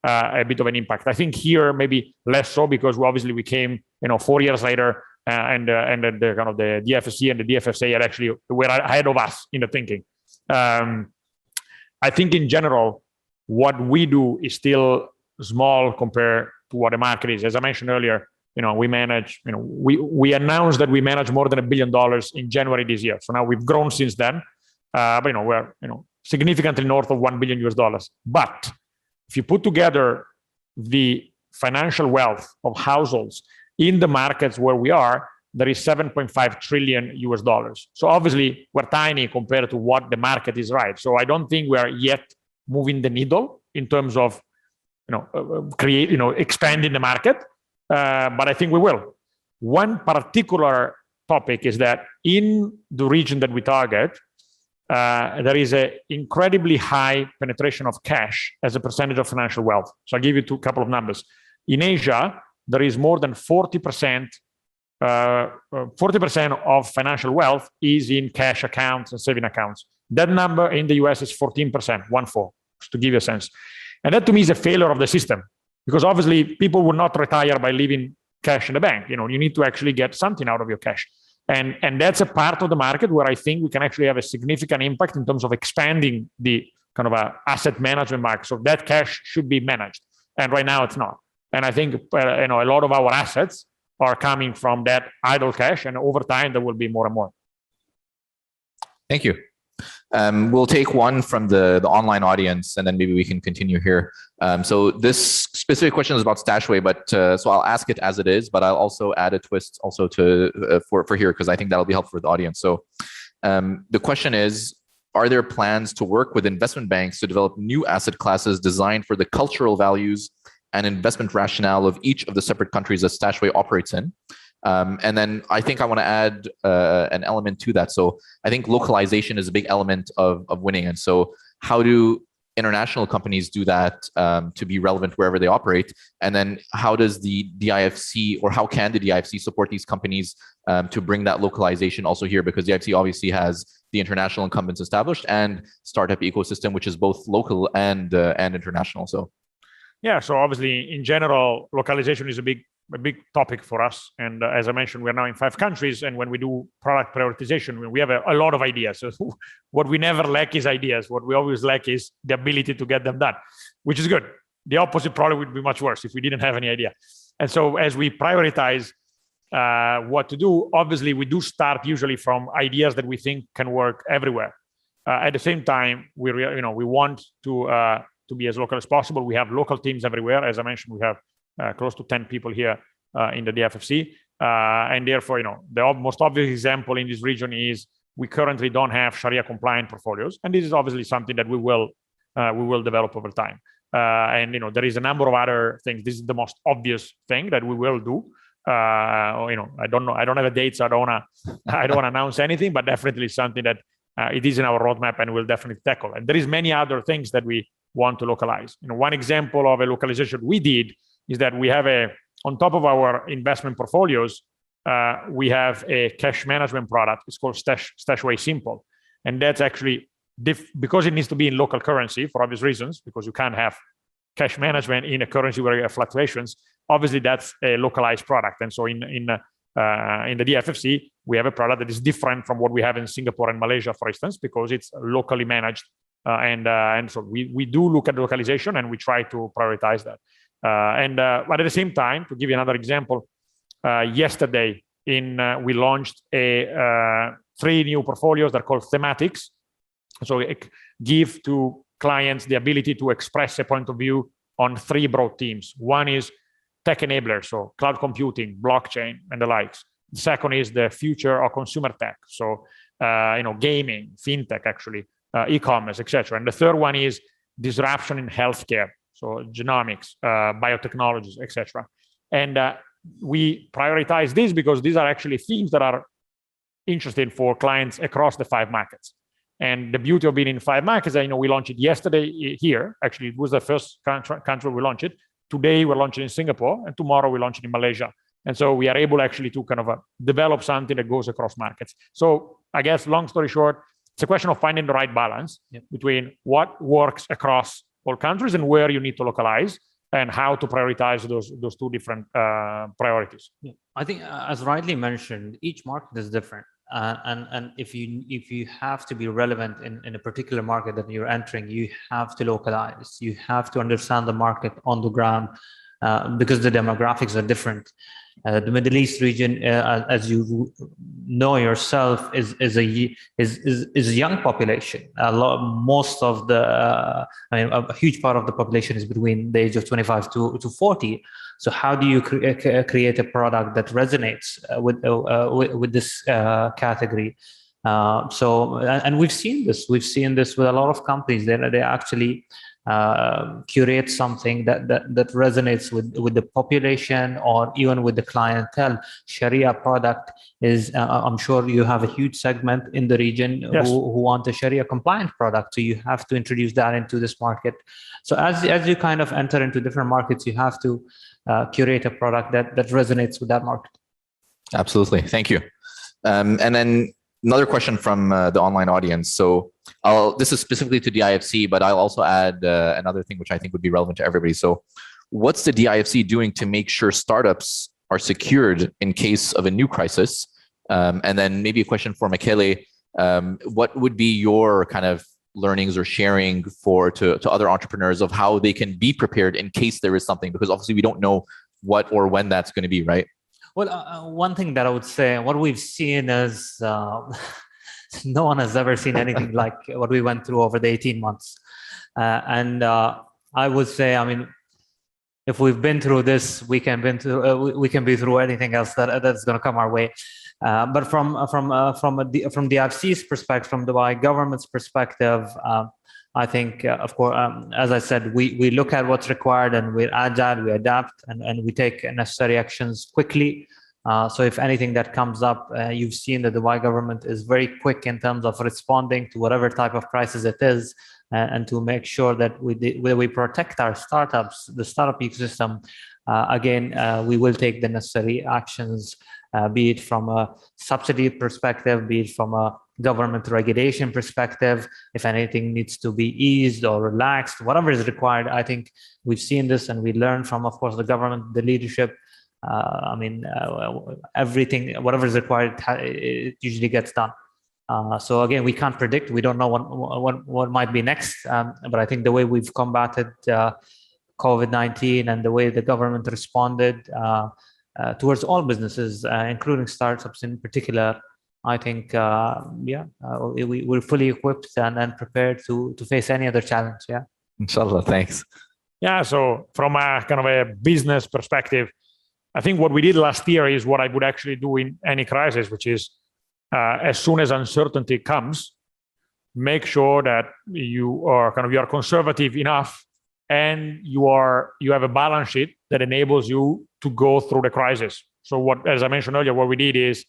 a bit of an impact. I think here maybe less so because we came 4 years later, and the DFC and the DFSA had actually were ahead of us in the thinking. I think in general, what we do is still small compared to what the market is. As I mentioned earlier, we manage, we announced that we manage more than $1 billion in January this year. So now we've grown since then, but we're significantly north of $1 billion. But if you put together the financial wealth of households in the markets where we are, there is $7.5 trillion. So obviously we're tiny compared to what the market is, right? So I don't think we are yet moving the needle in terms of expanding the market, but I think we will. One particular topic is that in the region that we target, there is an incredibly high penetration of cash as a percentage of financial wealth. So I'll give you a couple of numbers. In Asia, there is more than 40% of financial wealth is in cash accounts and saving accounts. That number in the US is 14%, 1/4, just to give you a sense. And that to me is a failure of the system, because obviously people will not retire by leaving cash in the bank. You need to actually get something out of your cash. And that's a part of the market where I think we can actually have a significant impact in terms of expanding the kind of asset management market. So that cash should be managed. And right now it's not. And I think a lot of our assets are coming from that idle cash, and over time there will be more and more. Thank you. We'll take one from the online audience, and then maybe we can continue here. So this specific question is about StashAway, but so I'll ask it as it is, but I'll also add a twist also to for here, because I think that'll be helpful for the audience. So the question is, are there plans to work with investment banks to develop new asset classes designed for the cultural values and investment rationale of each of the separate countries that StashAway operates in? And then I think I want to add an element to that. So I think localization is a big element of winning. And so how do international companies do that to be relevant wherever they operate? And then how does the DIFC, or how can the DIFC support these companies to bring that localization also here? Because the DIFC obviously has the international incumbents established and startup ecosystem, which is both local and international. So yeah, so obviously in general, localization is a big topic for us. And as I mentioned, we're now in 5 countries. And when we do product prioritization, we have a lot of ideas. So what we never lack is ideas. What we always lack is the ability to get them done, which is good. The opposite probably would be much worse if we didn't have any idea. And so as we prioritize what to do, obviously we do start usually from ideas that we think can work everywhere. At the same time, we want to be as local as possible. We have local teams everywhere. As I mentioned, we have close to 10 people here in the DFFC. And therefore, the most obvious example in this region is we currently don't have Sharia compliant portfolios. And this is obviously something that we will develop over time. And there is a number of other things. This is the most obvious thing that we will do. I don't know. I don't have a date, so I don't want to announce anything, but definitely something that it is in our roadmap and we'll definitely tackle. And there is many other things that we want to localize. One example of a localization we did is that we have on top of our investment portfolios, we have a cash management product. It's called StashAway Simple. And that's actually, because it needs to be in local currency for obvious reasons, because you can't have cash management in a currency where you have fluctuations. Obviously, that's a localized product. And so in the DFFC, we have a product that is different from what we have in Singapore and Malaysia, for instance, because it's locally managed. And so we do look at localization and we try to prioritize that. But at the same time, to give you another example, yesterday we launched 3 new portfolios that are called thematics. So it give to clients the ability to express a point of view on 3 broad themes. One is tech enablers, so cloud computing, blockchain, and the likes. The second is the future of consumer tech, so gaming, fintech, actually, e-commerce, etc. And the third one is disruption in healthcare, so genomics, biotechnologies, etc. And we prioritize these because these are actually themes that are interesting for clients across the 5 markets. And the beauty of being in 5 markets, we launched it yesterday here. Actually, it was the first country we launched it. Today, we're launching in Singapore, and tomorrow we launch it in Malaysia. And so we are able actually to kind of develop something that goes across markets. So I guess, long story short, it's a question of finding the right balance between what works across all countries and where you need to localize, and how to prioritize those 2 different priorities. Yeah. I think, as rightly mentioned, each market is different. And if you have to be relevant in a particular market that you're entering, you have to localize. You have to understand the market on the ground, because the demographics are different. The Middle East region, as you know yourself, is a young population. Most of a huge part of the population is between the age of 25 to 40. So how do you create a product that resonates with this category? And we've seen this. We've seen this with a lot of companies. They actually curate something that resonates with the population or even with the clientele. Sharia product is, I'm sure you have a huge segment in the region who want a Sharia compliant product. So you have to introduce that into this market. So as you kind of enter into different markets, you have to curate a product that resonates with that market. Absolutely. Thank you. And then another question from the online audience. So this is specifically to DIFC, but I'll also add another thing which I think would be relevant to everybody. So what's the DIFC doing to make sure startups are secured in case of a new crisis? And then maybe a question for Michele. What would be your kind of learnings or sharing to other entrepreneurs of how they can be prepared in case there is something? Because obviously we don't know what or when that's going to be, right? Well, one thing that I would say, what we've seen is no one has ever seen anything like what we went through over the 18 months. And I would say, I mean, if we've been through this, we can be through anything else that's going to come our way. But from the DIFC's perspective, from the Dubai government's perspective, I think, of course, as I said, we look at what's required and we're agile, we adapt, and we take necessary actions quickly So if anything that comes up, you've seen that the Dubai government is very quick in terms of responding to whatever type of crisis it is, and to make sure that we protect our startups, the startup ecosystem. Again, we will take the necessary actions, be it from a subsidy perspective, be it from a government regulation perspective. If anything needs to be eased or relaxed, whatever is required. I think we've seen this and we learn from, of course, the government, the leadership. Everything, whatever is required, it usually gets done. So again, we can't predict. We don't know what might be next. But I think the way we've combated COVID-19 and the way the government responded towards all businesses, including startups in particular, I think, we're fully equipped and prepared to face any other challenge. Yeah. Inshallah, thanks. Yeah. So from a kind of a business perspective, I think what we did last year is what I would actually do in any crisis, which is as soon as uncertainty comes, make sure that you are conservative enough and you have a balance sheet that enables you to go through the crisis. So as I mentioned earlier, what we did is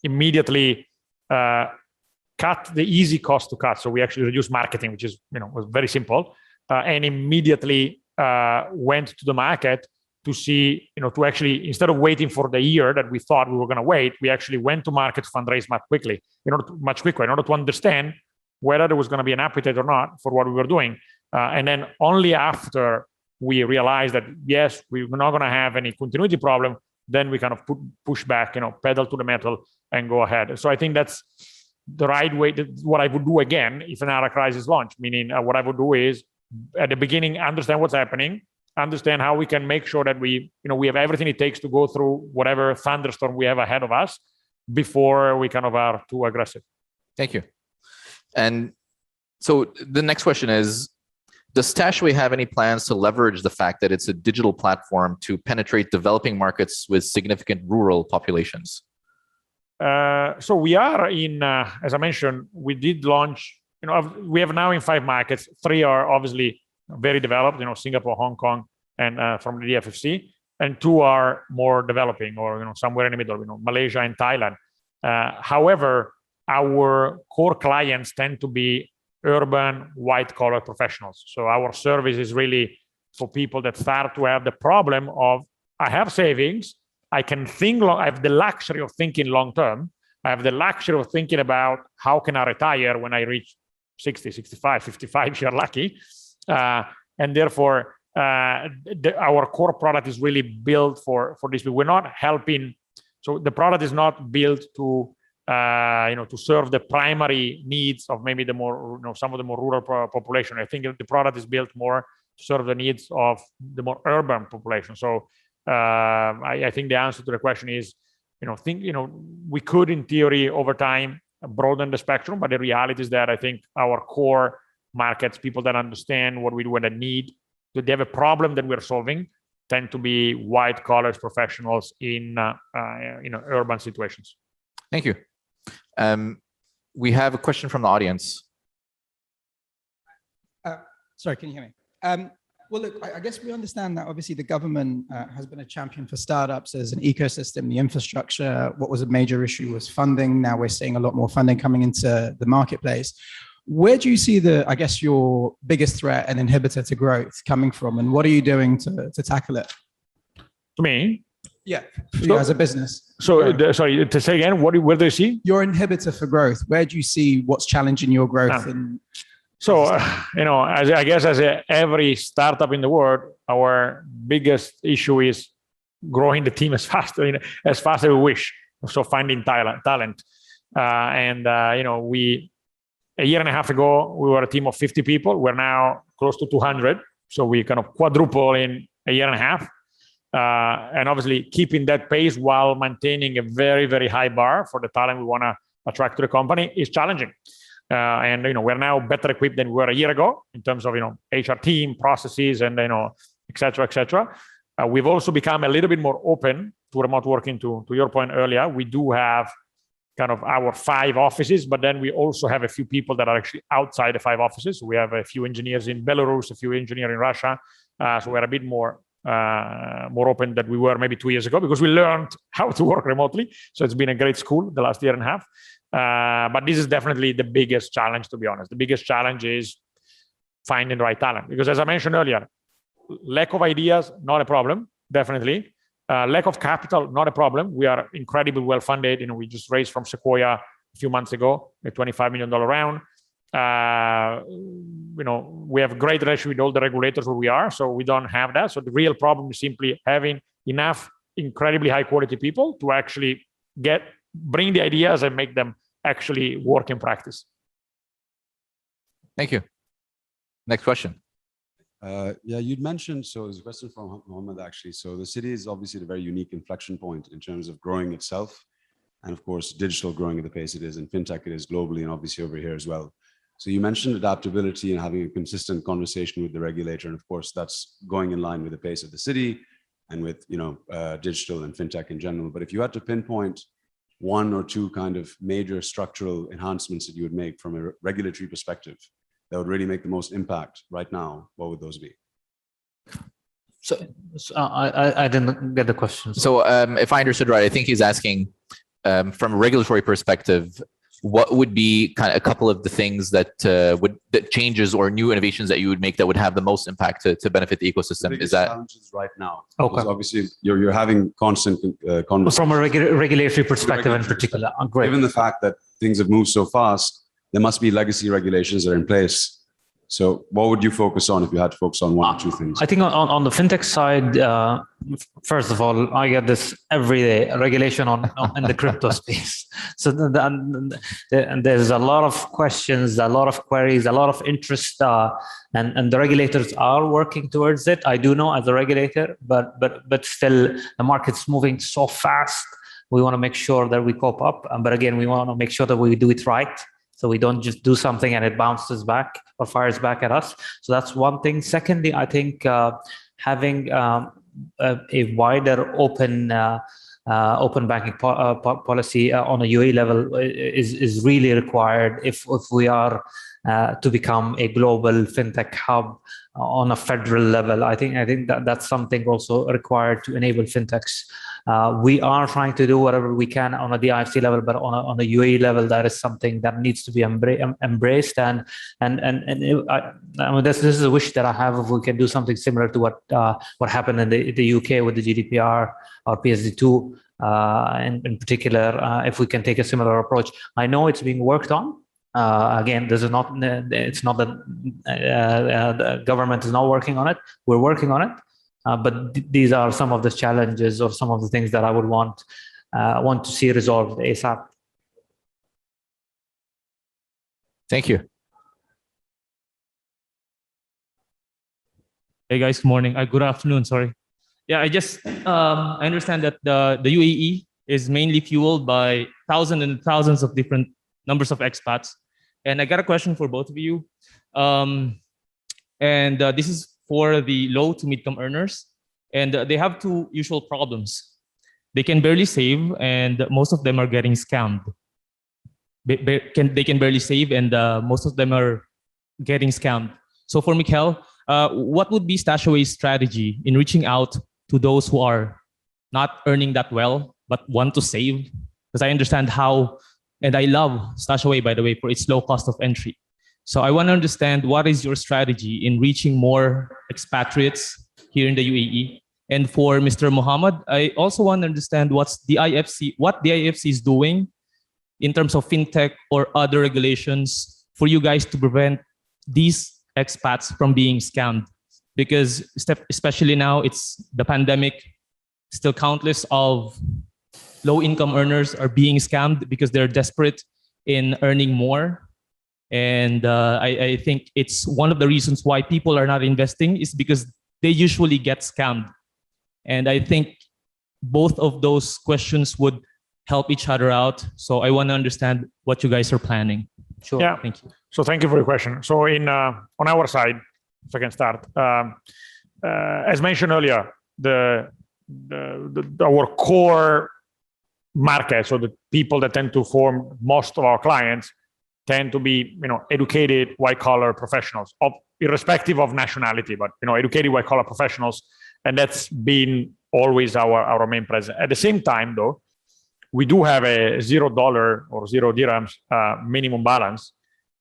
immediately cut the easy cost to cut. So we actually reduced marketing, which is was very simple, and immediately went to the market to see, to actually, instead of waiting for the year that we thought we were going to wait, we actually went to market to fundraise much quicker, in order to understand whether there was going to be an appetite or not for what we were doing. And then only after we realized that, yes, we're not going to have any continuity problem, then we kind of push back, pedal to the metal and go ahead. So I think that's the right way. What I would do again if another crisis launched, meaning what I would do is at the beginning, understand what's happening, understand how we can make sure that we have everything it takes to go through whatever thunderstorm we have ahead of us before we kind of are too aggressive. Thank you. And so the next question is, does StashAway have any plans to leverage the fact that it's a digital platform to penetrate developing markets with significant rural populations? So we are in, as I mentioned, we did launch, we have now in 5 markets. 3 are obviously very developed, Singapore, Hong Kong, and from the DIFC, and 2 are more developing, or somewhere in the middle, Malaysia and Thailand. However, our core clients tend to be urban, white-collar professionals. So our service is really for people that start to have the problem of, I have savings, I can think, I have the luxury of thinking long-term, I have the luxury of thinking about how can I retire when I reach 60, 65, 55, if you're lucky. And therefore, our core product is really built for this. We're not helping. So the product is not built to serve the primary needs of maybe the more, some of the more rural population. I think the product is built more to serve the needs of the more urban population. So I think the answer to the question is, we could, in theory, over time, broaden the spectrum, but the reality is that I think our core markets, people that understand what we do and that they have a problem that we're solving, tend to be white-collar professionals in urban situations. Thank you. We have a question from the audience. Sorry, can you hear me? Well, look, I guess we understand that obviously the government has been a champion for startups as an ecosystem, the infrastructure. What was a major issue was funding. Now we're seeing a lot more funding coming into the marketplace. Where do you see your biggest threat and inhibitor to growth coming from, and what are you doing to tackle it? To me? Yeah, so, as a business. So, sorry, to say again, where do you see? Your inhibitor for growth. Where do you see what's challenging your growth? So, I guess as every startup in the world, our biggest issue is growing the team as fast as we wish. So finding talent. We, a year and a half ago, we were a team of 50 people. We're now close to 200. So we kind of quadruple in a year and a half. And obviously keeping that pace while maintaining a very, very high bar for the talent we want to attract to the company is challenging. And we're now better equipped than we were a year ago in terms of HR team processes and et cetera. We've also become a little bit more open to remote working. To your point earlier, we do have kind of our 5 offices, but then we also have a few people that are actually outside the 5 offices. We have a few engineers in Belarus, a few engineers in Russia. So we're a bit more than we were maybe 2 years ago, because we learned how to work remotely. So it's been a great school the last year and a half. But this is definitely the biggest challenge, to be honest. The biggest challenge is finding the right talent, because as I mentioned earlier, lack of ideas, not a problem, definitely. Lack of capital, not a problem. We are incredibly well funded. We just raised from Sequoia a few months ago, a $25 million round. We have a great relationship with all the regulators where we are, so we don't have that. So the real problem is simply having enough incredibly high quality people to actually bring the ideas and make them actually work in practice. Thank you. Next question. Yeah, you'd mentioned, so there's a question from Mohammad actually. So the city is obviously at a very unique inflection point in terms of growing itself. And of course, digital growing at the pace it is, and fintech it is globally, and obviously over here as well. So you mentioned adaptability and having a consistent conversation with the regulator. And of course, that's going in line with the pace of the city and with, digital and fintech in general. But if you had to pinpoint one or two kind of major structural enhancements that you would make from a regulatory perspective that would really make the most impact right now, what would those be? So I didn't get the question. So if I understood right, I think he's asking from a regulatory perspective, what would be kind of a couple of the things that changes or new innovations that you would make that would have the most impact to benefit the ecosystem? Is that challenges right now? Okay. Because obviously you're having constant conversations. From a regulatory perspective in particular, great. Given the fact that things have moved so fast, there must be legacy regulations that are in place. So what would you focus on if you had to focus on one or two things? I think on the fintech side, first of all, I get this every day, regulation in the crypto space. So there's a lot of questions, a lot of queries, a lot of interest, and the regulators are working towards it. I do know as a regulator, but still the market's moving so fast. We want to make sure that we cope up. But again, we want to make sure that we do it right. So we don't just do something and it bounces back or fires back at us. So that's one thing. Secondly, I think having a wider open banking policy on a UAE level is really required if we are to become a global fintech hub on a federal level. I think that's something also required to enable fintechs. We are trying to do whatever we can on a DIFC level, but on a UAE level, that is something that needs to be embraced. And I mean, this is a wish that I have, if we can do something similar to what happened in the UK with the GDPR or PSD2 in particular. If we can take a similar approach, I know it's being worked on. Again, it's not that the government is not working on it. We're working on it. But these are some of the challenges or some of the things that I would want to see resolved ASAP. Thank you. Hey guys, good morning. Good afternoon, sorry. Yeah, I understand that the UAE is mainly fueled by thousands and thousands of different numbers of expats. And I got a question for both of you. This is for the low to mid-income earners. And they have two usual problems. They can barely save, and most of them are getting scammed. They can barely save, and most of them are getting scammed. So for Mikhail, what would be StashAway's strategy in reaching out to those who are not earning that well, but want to save? Because I understand how, and I love StashAway, by the way, for its low cost of entry. So I want to understand, what is your strategy in reaching more expatriates here in the UAE? And for Mr. Mohammad, I also want to understand what DIFC is doing in terms of fintech or other regulations for you guys to prevent these expats from being scammed. Because especially now, it's the pandemic, still countless of low-income earners are being scammed because they're desperate in earning more. And I think it's one of the reasons why people are not investing is because they usually get scammed. And I think both of those questions would help each other out. So I want to understand what you guys are planning. Sure. Yeah. Thank you. So thank you for your question. So on our side, if I can start, as mentioned earlier, our core market, so the people that tend to form most of our clients, tend to be, educated white collar professionals, irrespective of nationality, but educated white collar professionals And that's been always our main presence. At the same time, though, we do have a $0 or 0 dirhams minimum balance,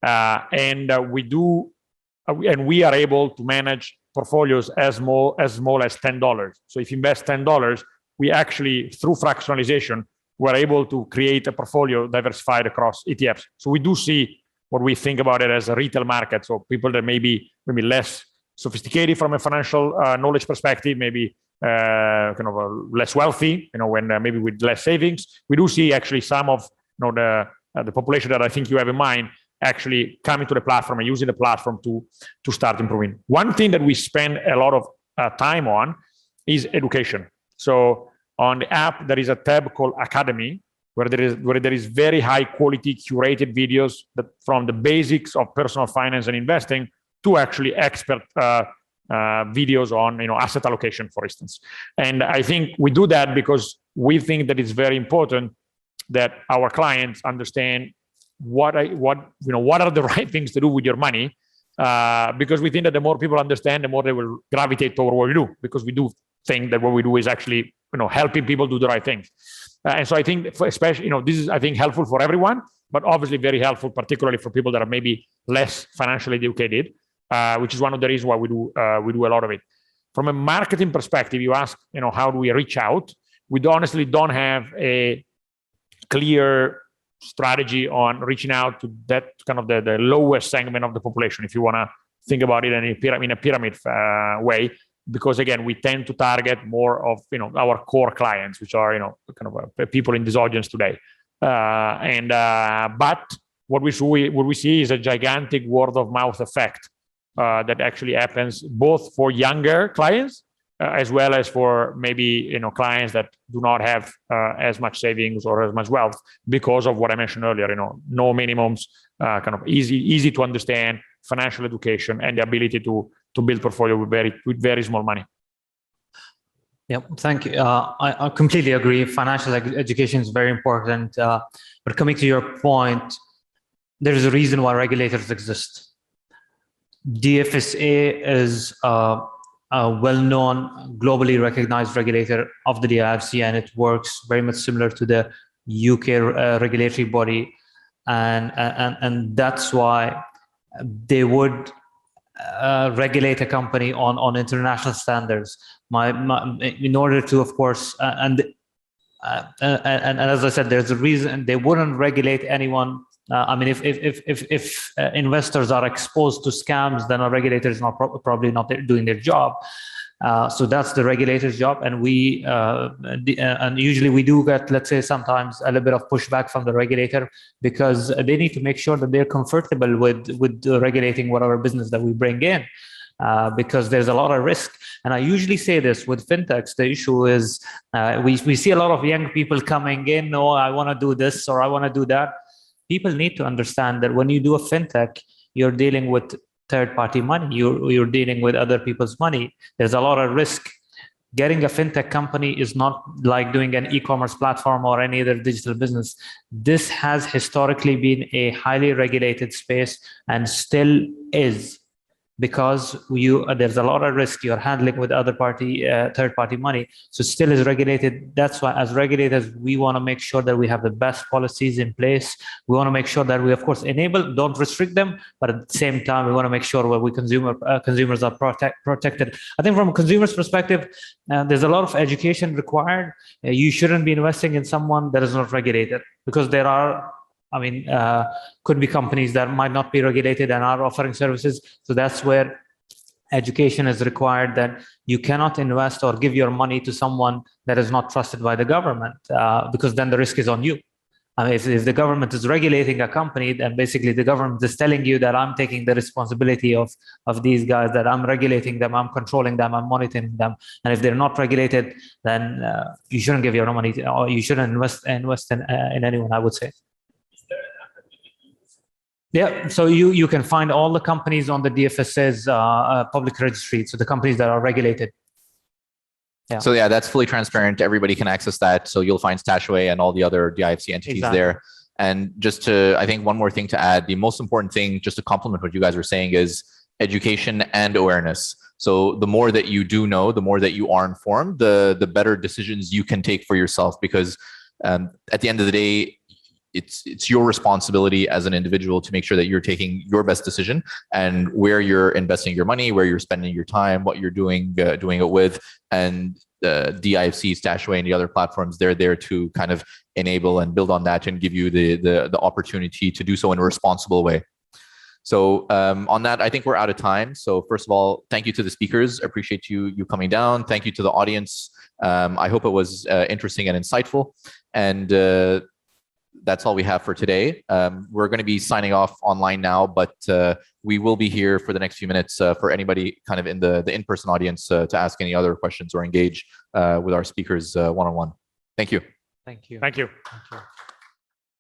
and we are able to manage portfolios as small as $10. So if you invest $10, we actually, through fractionalization, we're able to create a portfolio diversified across ETFs. So we do see what we think about it as a retail market. So people that maybe less sophisticated from a financial knowledge perspective, maybe less wealthy, when maybe with less savings. We do see actually some of the population that I think you have in mind actually coming to the platform and using the platform to start improving. One thing that we spend a lot of time on is education. So on the app, there is a tab called Academy, where there is very high quality curated videos that from the basics of personal finance and investing to actually expert videos on asset allocation, for instance. And I think we do that because we think that it's very important that our clients understand what are the right things to do with your money, because we think that the more people understand, the more they will gravitate toward what we do, because we do think that what we do is actually helping people do the right things. And so I think, especially, this is, I think, helpful for everyone, but obviously very helpful, particularly for people that are maybe less financially educated, which is one of the reasons why we do a lot of it. From a marketing perspective, you ask, how do we reach out? We honestly don't have a clear strategy on reaching out to that kind of the lowest segment of the population, if you want to think about it in a pyramid way. Because again, we tend to target more of our core clients, which are people in this audience today. But what we see is a gigantic word of mouth effect that actually happens both for younger clients as well as for maybe clients that do not have as much savings or as much wealth, because of what I mentioned earlier. No minimums, kind of easy to understand financial education, and the ability to build portfolio with very small money. Yeah, thank you. I completely agree. Financial education is very important. But coming to your point, there is a reason why regulators exist. DFSA is a well-known, globally recognized regulator of the DIFC, and it works very much similar to the UK regulatory body, and that's why they would regulate a company on international standards. In order to, of course, and as I said, there's a reason they wouldn't regulate anyone. If investors are exposed to scams, then a regulator is probably not doing their job. So that's the regulator's job, and and usually we do get, let's say, sometimes a little bit of pushback from the regulator, because they need to make sure that they're comfortable with regulating whatever business that we bring in, because there's a lot of risk. And I usually say this with fintechs, the issue is we see a lot of young people coming in, oh, I want to do this or I want to do that. People need to understand that when you do a fintech, you're dealing with third-party money. You're dealing with other people's money. There's a lot of risk. Getting a fintech company is not like doing an e-commerce platform or any other digital business. This has historically been a highly regulated space and still is, because there's a lot of risk. You're handling with third-party money, so still is regulated. That's why, as regulators, we want to make sure that we have the best policies in place. We want to make sure that we, of course, don't restrict them, but at the same time, we want to make sure that consumers are protected. I think from a consumer's perspective, there's a lot of education required. You shouldn't be investing in someone that is not regulated, because there are, could be companies that might not be regulated and are offering services. So that's where education is required, that you cannot invest or give your money to someone that is not trusted by the government, because then the risk is on you. If the government is regulating a company, then basically the government is telling you that I'm taking the responsibility of these guys, that I'm regulating them, I'm controlling them, I'm monitoring them. And if they're not regulated, then you shouldn't give your money or you shouldn't invest in anyone, I would say. Yeah, so you can find all the companies on the DFSA's public registry, so the companies that are regulated. Yeah. So yeah, that's fully transparent. Everybody can access that. So you'll find StashAway and all the other DIFC entities there. And just I think one more thing to add, the most important thing, just to complement what you guys were saying, is education and awareness. So the more that you do know, the more that you are informed, the better decisions you can take for yourself, because at the end of the day, it's your responsibility as an individual to make sure that you're taking your best decision, and where you're investing your money, where you're spending your time, what you're doing it with. And DIFC, StashAway, and the other platforms, they're there to kind of enable and build on that and give you the opportunity to do so in a responsible way. So on that, I think we're out of time. So first of all, thank you to the speakers. Appreciate you coming down. Thank you to the audience. I hope it was interesting and insightful. And that's all we have for today. We're going to be signing off online now, but we will be here for the next few minutes for anybody kind of in the in-person audience to ask any other questions or engage with our speakers one-on-one. Thank you. Thank you. Thank you. Thank you.